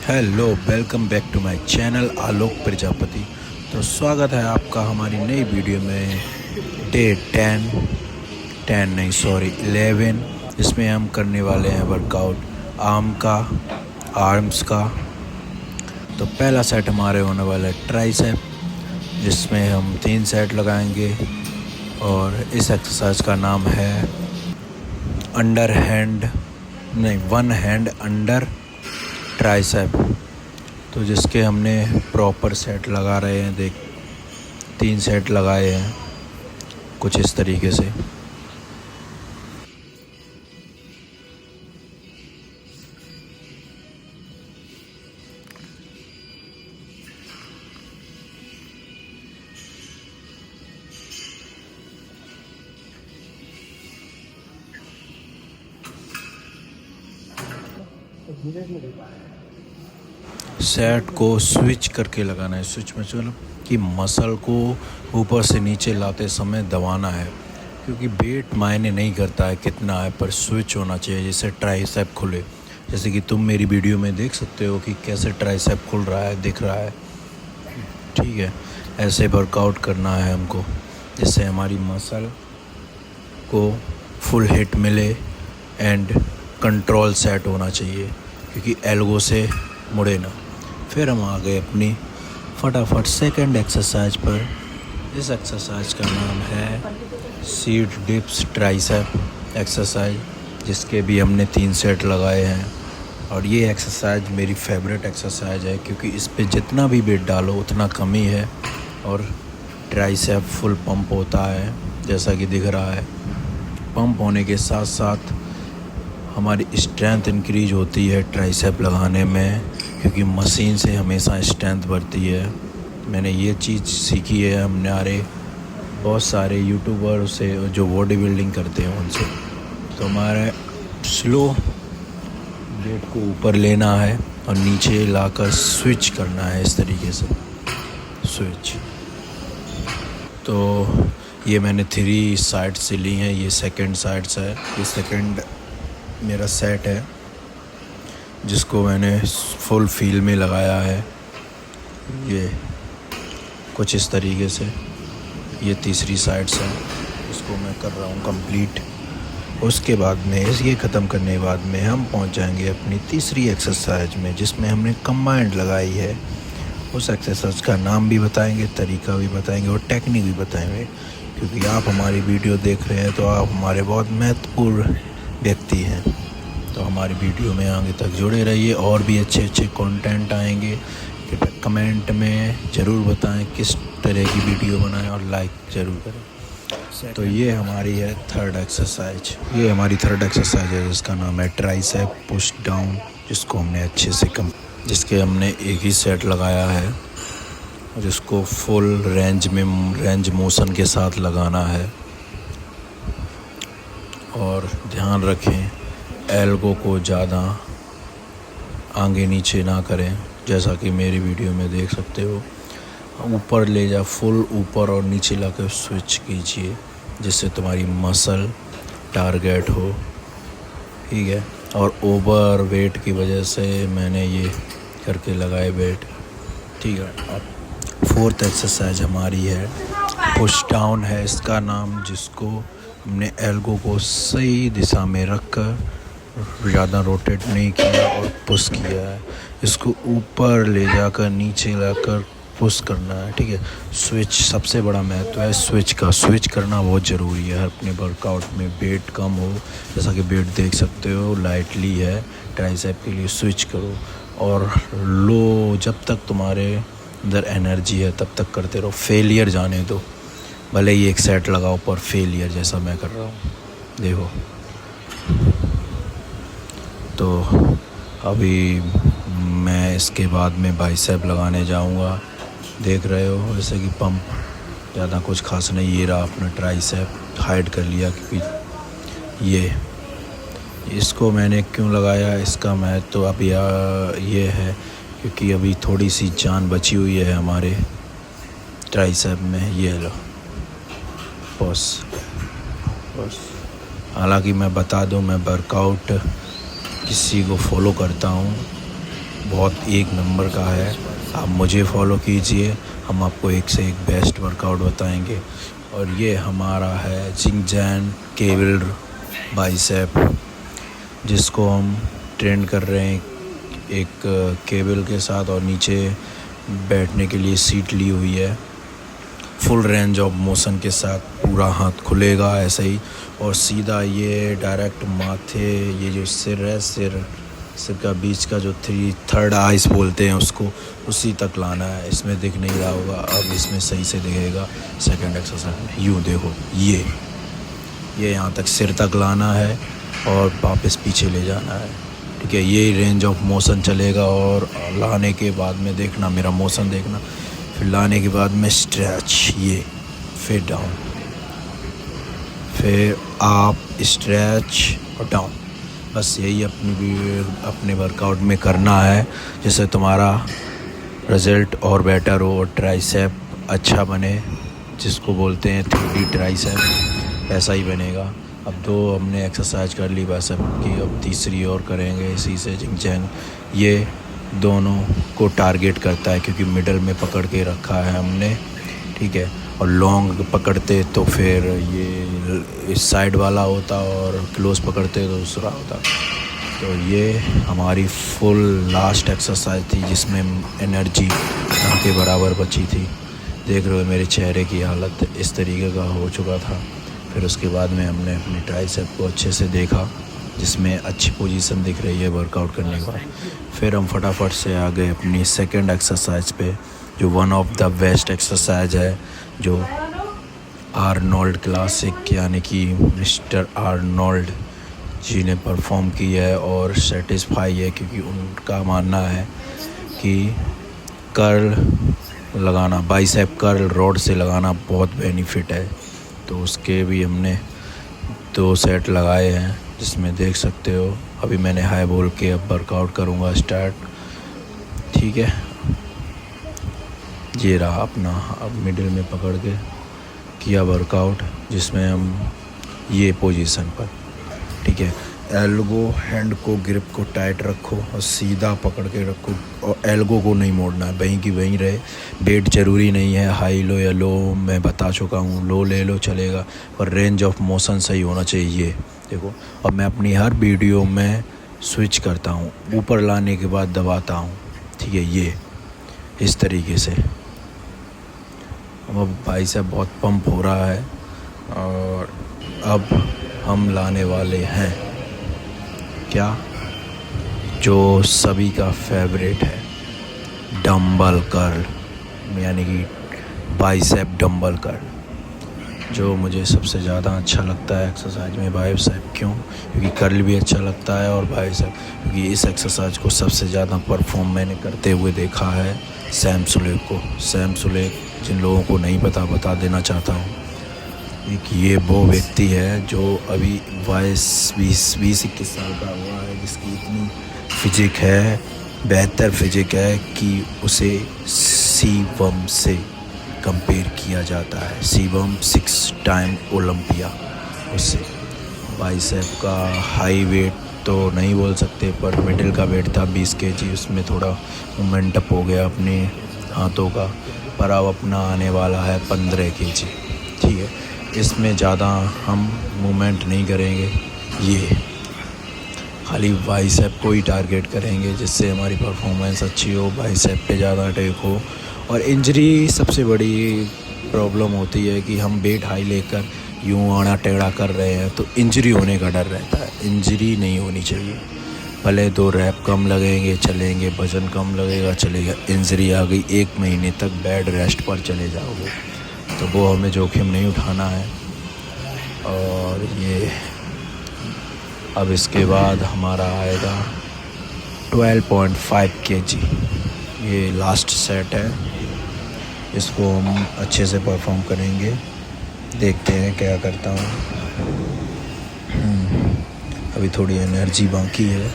Hello, welcome back to my channel Alok Prajapati. तो स्वागत है आपका हमारी नई वीडियो में। डे 11 इसमें हम करने वाले हैं वर्कआउट आर्म्स का। तो पहला सेट हमारे होने वाला है ट्राइसेप, जिसमें हम 3 सेट लगाएंगे और इस एक्सरसाइज का नाम है वन हैंड अंडर ट्राइसेप। तो जिसके हमने प्रॉपर सेट लगा रहे हैं, 3 सेट लगाए हैं कुछ इस तरीके से। सेट को स्विच करके लगाना है। स्विच में मतलब कि मसल को ऊपर से नीचे लाते समय दबाना है, क्योंकि वेट मायने नहीं करता है कितना है, पर स्विच होना चाहिए जिससे ट्राइसेप खुले। जैसे कि तुम मेरी वीडियो में देख सकते हो कि कैसे ट्राइसेप खुल रहा है, दिख रहा है। ठीक है, ऐसे वर्कआउट करना है हमको जिससे हमारी मसल को फुल हिट मिले एंड कंट्रोल सेट होना चाहिए, क्योंकि एल्बो से मुड़े ना। फिर हम आ गए अपनी फटाफट सेकंड एक्सरसाइज पर। इस एक्सरसाइज का नाम है सीट डिप्स ट्राइसेप एक्सरसाइज, जिसके भी हमने 3 सेट लगाए हैं। और ये एक्सरसाइज मेरी फेवरेट एक्सरसाइज है, क्योंकि इस पे जितना भी वेट डालो उतना कम ही है और ट्राइसेप फुल पंप होता है, जैसा कि दिख रहा है। पंप होने के साथ साथ हमारी स्ट्रेंथ इंक्रीज होती है ट्राइसेप लगाने में, क्योंकि मशीन से हमेशा स्ट्रेंथ बढ़ती है। मैंने ये चीज़ सीखी है हमारे बहुत सारे यूट्यूबर से जो बॉडी बिल्डिंग करते हैं उनसे। तो हमारे स्लो वेट को ऊपर लेना है और नीचे लाकर स्विच करना है इस तरीके से। स्विच तो ये मैंने 3 साइड से ली हैं, ये सेकंड साइड से है। ये सेकंड मेरा सेट है जिसको मैंने फुल फील में लगाया है, ये कुछ इस तरीके से। ये तीसरी साइड से इसको मैं कर रहा हूँ कंप्लीट। उसके बाद में ये ख़त्म करने के बाद में हम पहुँच जाएंगे अपनी तीसरी एक्सरसाइज में, जिसमें हमने कंबाइंड लगाई है। उस एक्सरसाइज का नाम भी बताएंगे, तरीका भी बताएंगे और टेक्निक भी बताएंगे, क्योंकि आप हमारी वीडियो देख रहे हैं तो आप हमारे बहुत महत्वपूर्ण व्यक्ति हैं। तो हमारी वीडियो में आगे तक जुड़े रहिए, और भी अच्छे अच्छे कंटेंट आएंगे। कृपया कमेंट में ज़रूर बताएं किस तरह की वीडियो बनाएं और लाइक ज़रूर करें। तो ये हमारी है थर्ड एक्सरसाइज। ये हमारी थर्ड एक्सरसाइज है जिसका नाम है ट्राइसेप पुश डाउन, जिसको हमने अच्छे से जिसके हमने एक ही सेट लगाया है और जिसको फुल रेंज मोशन के साथ लगाना है। और ध्यान रखें एल्बो को ज़्यादा आगे नीचे ना करें, जैसा कि मेरी वीडियो में देख सकते हो। ऊपर ले जा, फुल ऊपर और नीचे लाकर स्विच कीजिए, जिससे तुम्हारी मसल टारगेट हो। ठीक है, और ओवर वेट की वजह से मैंने ये करके लगाए वेट। ठीक है, अब फोर्थ एक्सरसाइज हमारी है पुश डाउन है इसका नाम, जिसको हमने एल्बो को सही दिशा में रखकर ज़्यादा रोटेट नहीं किया और पुश किया है। इसको ऊपर ले जाकर नीचे लाकर पुश करना है। ठीक है, स्विच सबसे बड़ा महत्व है स्विच का। स्विच करना बहुत ज़रूरी है अपने वर्कआउट में। वेट कम हो, जैसा कि वेट देख सकते हो लाइटली है, ट्राइसेप के लिए स्विच करो। और लो, जब तक तुम्हारे अंदर एनर्जी है तब तक करते रहो, फेलियर जाने दो। भले ही एक सेट लगाओ पर फेलियर, जैसा मैं कर रहा हूँ देखो। तो अभी मैं इसके बाद में बाइसेप लगाने जाऊंगा। देख रहे हो जैसे कि पंप ज़्यादा कुछ खास नहीं। ये रहा अपना ट्राइसेप, हाइड कर लिया, क्योंकि इसको मैंने क्यों लगाया, इसका महत्व तो अब ये है क्योंकि अभी थोड़ी सी जान बची हुई है हमारे ट्राइसेप में। ये लो बस। हालांकि मैं बता दूं, मैं वर्कआउट किसी को फॉलो करता हूं बहुत एक नंबर का है। आप मुझे फॉलो कीजिए, हम आपको एक से एक बेस्ट वर्कआउट बताएंगे। और ये हमारा है जिंगजैन केबल बाइसेप, जिसको हम ट्रेन कर रहे हैं एक केबल के साथ, और नीचे बैठने के लिए सीट ली हुई है। फुल रेंज ऑफ मोशन के साथ पूरा हाथ खुलेगा ऐसे ही, और सीधा ये डायरेक्ट माथे, ये जो सिर है, सिर का बीच का जो थर्ड आइस बोलते हैं उसको, उसी तक लाना है। इसमें दिख नहीं रहा होगा, अब इसमें सही से दिखेगा। सेकंड एक्सरसाइज में यूँ देखो, ये यहाँ तक सिर तक लाना है और वापस पीछे ले जाना है। ठीक है, ये रेंज ऑफ मोशन चलेगा। और लाने के बाद में देखना, मेरा मोशन देखना, फिर लाने के बाद में स्ट्रेच, ये फिर डाउन, फिर आप स्ट्रेच और डाउन। बस यही अपने वर्कआउट में करना है, जिससे तुम्हारा रिज़ल्ट और बेटर हो और ट्राइसेप अच्छा बने, जिसको बोलते हैं 3D ट्राइसेप, ऐसा ही बनेगा। अब 2 हमने एक्सरसाइज कर ली बाइसेप की, अब तीसरी और करेंगे इसी से जिंगजैन। ये दोनों को टारगेट करता है क्योंकि मिडल में पकड़ के रखा है हमने। ठीक है, और लॉन्ग पकड़ते तो फिर ये इस साइड वाला होता, और क्लोज पकड़ते तो दूसरा होता। तो ये हमारी फुल लास्ट एक्सरसाइज थी, जिसमें एनर्जी ना के बराबर बची थी। देख रहे हो मेरे चेहरे की हालत इस तरीके का हो चुका था। फिर उसके बाद में हमने अपनी ट्राइसेप को अच्छे से देखा, जिसमें अच्छी पोजीशन दिख रही है वर्कआउट करने के बाद। फिर हम फटाफट से आ गए अपनी सेकंड एक्सरसाइज पे, जो one of the best exercise है, जो आर्नोल्ड क्लासिक यानी कि मिस्टर आर्नोल्ड जी ने परफॉर्म की है और सेटिस्फाई है, क्योंकि उनका मानना है कि कर्ल लगाना, बाइसेप कर्ल रॉड से लगाना बहुत बेनिफिट है। तो उसके भी हमने 2 सेट लगाए हैं, जिसमें देख सकते हो। अभी मैंने हाई बोल के अब वर्कआउट करूँगा स्टार्ट। ठीक है, ये रहा अपना, अब मिडिल में पकड़ के किया वर्कआउट, जिसमें हम ये पोजीशन पर। ठीक है, एल्बो हैंड को, ग्रिप को टाइट रखो और सीधा पकड़ के रखो, और एल्बो को नहीं मोड़ना है, वहीं की वहीं रहे। वेट ज़रूरी नहीं है, हाई लो या लो मैं बता चुका हूँ, लो ले लो चलेगा, पर रेंज ऑफ मोशन सही होना चाहिए। देखो, अब मैं अपनी हर वीडियो में स्विच करता हूँ, ऊपर लाने के बाद दबाता हूँ। ठीक है, ये इस तरीके से। अब बाइसेप बहुत पंप हो रहा है, और अब हम लाने वाले हैं क्या, जो सभी का फेवरेट है, डंबल कर्ल, यानी कि बाइसेप डंबल कर्ल, जो मुझे सबसे ज़्यादा अच्छा लगता है एक्सरसाइज में बाइसेप। क्यों? क्योंकि कर्ल भी अच्छा लगता है और बाइसेप, क्योंकि इस एक्सरसाइज को सबसे ज़्यादा परफॉर्म मैंने करते हुए देखा है सैम सुलेक को। सैम सुलेक, जिन लोगों को नहीं पता, बता देना चाहता हूँ, एक ये वो व्यक्ति है जो अभी 22-21 साल का हुआ है, जिसकी इतनी फिजिक है, बेहतर फिजिक है कि उसे शिवम से कंपेयर किया जाता है। शिवम 6 टाइम ओलंपिया, उससे बाइसेप का हाई वेट तो नहीं बोल सकते, पर मिडिल का वेट था 20 kg, उसमें थोड़ा मूवमेंट अप हो गया अपने हाथों का, पर अब अपना आने वाला है 15 kg। ठीक है, इसमें ज़्यादा हम मूवमेंट नहीं करेंगे, ये खाली बाइसेप को ही टारगेट करेंगे, जिससे हमारी परफॉर्मेंस अच्छी हो, बाइसेप पे ज़्यादा अटैक हो। और इंजरी सबसे बड़ी प्रॉब्लम होती है कि हम वेट हाई लेकर यूँ आड़ा टेढ़ा कर रहे हैं, तो इंजरी होने का डर रहता है। इंजरी नहीं होनी चाहिए, भले 2 रैप कम लगेंगे चलेंगे, वजन कम लगेगा चलेगा, इंजरी आ गई 1 महीने तक बेड रेस्ट पर चले जाओगे, तो वो हमें जोखिम नहीं उठाना है। और ये अब इसके बाद हमारा आएगा 12.5 kg, ये लास्ट सेट है, इसको हम अच्छे से परफॉर्म करेंगे। देखते हैं क्या करता हूँ। अभी थोड़ी एनर्जी बाकी है,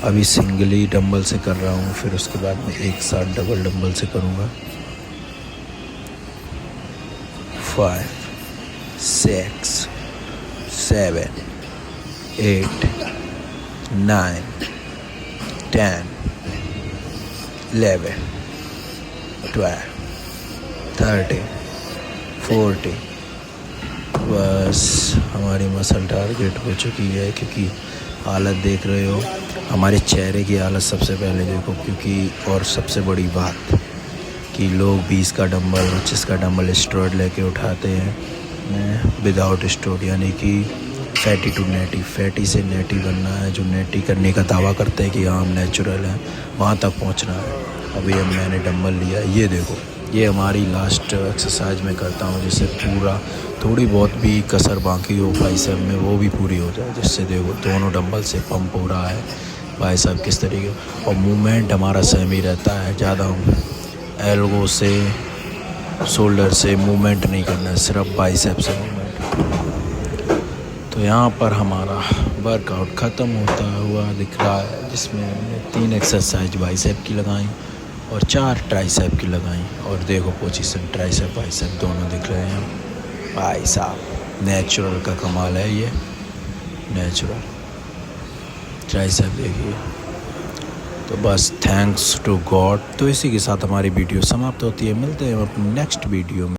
अभी सिंगली डंबल से कर रहा हूँ, फिर उसके बाद में एक साथ डबल डंबल से करूँगा। 5, 6, 7, 8, 9, 10, 11, 12, 13, 14। बस हमारी मसल टारगेट हो चुकी है, क्योंकि हालत देख रहे हो हमारे चेहरे की हालत सबसे पहले देखो। क्योंकि और सबसे बड़ी बात कि लोग 20 का डंबल 25 का डंबल स्टेरॉयड लेके उठाते हैं विदाउट स्टेरॉयड, यानी कि फैटी टू नेटी, फैटी से नेटी बनना है। जो नेटी करने का दावा करते हैं कि हाँ हम नेचुरल हैं, वहाँ तक पहुँचना है। अभी अब मैंने डंबल लिया, ये देखो, ये हमारी लास्ट एक्सरसाइज में करता हूँ, जिससे पूरा थोड़ी बहुत भी कसर बाकी हो बाइसेप में वो भी पूरी हो जाए। जिससे देखो दोनों डंबल से पंप हो रहा है बाइसेप किस तरीके, और मूवमेंट हमारा सेम ही रहता है। ज़्यादा एल्बो से शोल्डर से मूवमेंट नहीं करना है, सिर्फ बाइसेप से मूवमेंट। तो यहाँ पर हमारा वर्कआउट ख़त्म होता हुआ दिख रहा है, जिसमें हमने 3 एक्सरसाइज बाइसेप की लगाई और 4 ट्राइसेप की लगाई। और देखो पोजीशन ट्राइसेप बाइसेप दोनों दिख रहे हैं भाई साहब। नेचुरल का कमाल है ये, नेचुरल ट्राइसेप देखिए। तो बस थैंक्स टू गॉड। तो इसी के साथ हमारी वीडियो समाप्त होती है। मिलते हैं अपनी नेक्स्ट वीडियो में।